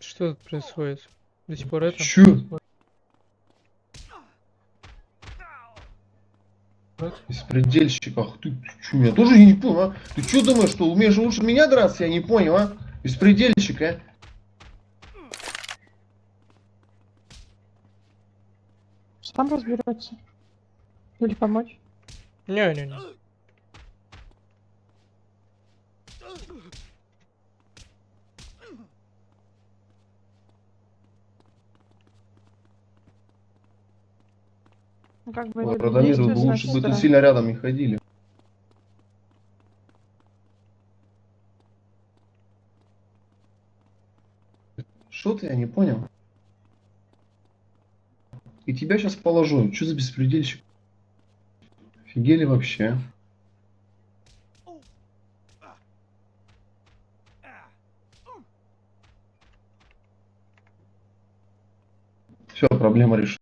Что тут происходит? До сих пор это? Чё? Беспредельщик, ах ты чё, я тоже не понял, а? Ты чё думаешь, что умеешь лучше меня драться? Я не понял, а? Беспредельщик, а? Сам разберется. Или помочь? Не-не-не. Ну, как бы Ой, это Радомир, действие с лучше нашей бы ты стороны. сильно рядом не ходили. Что ты, я не понял. И тебя сейчас положу. Что за беспредельщик? Офигели вообще. Все, проблема решена.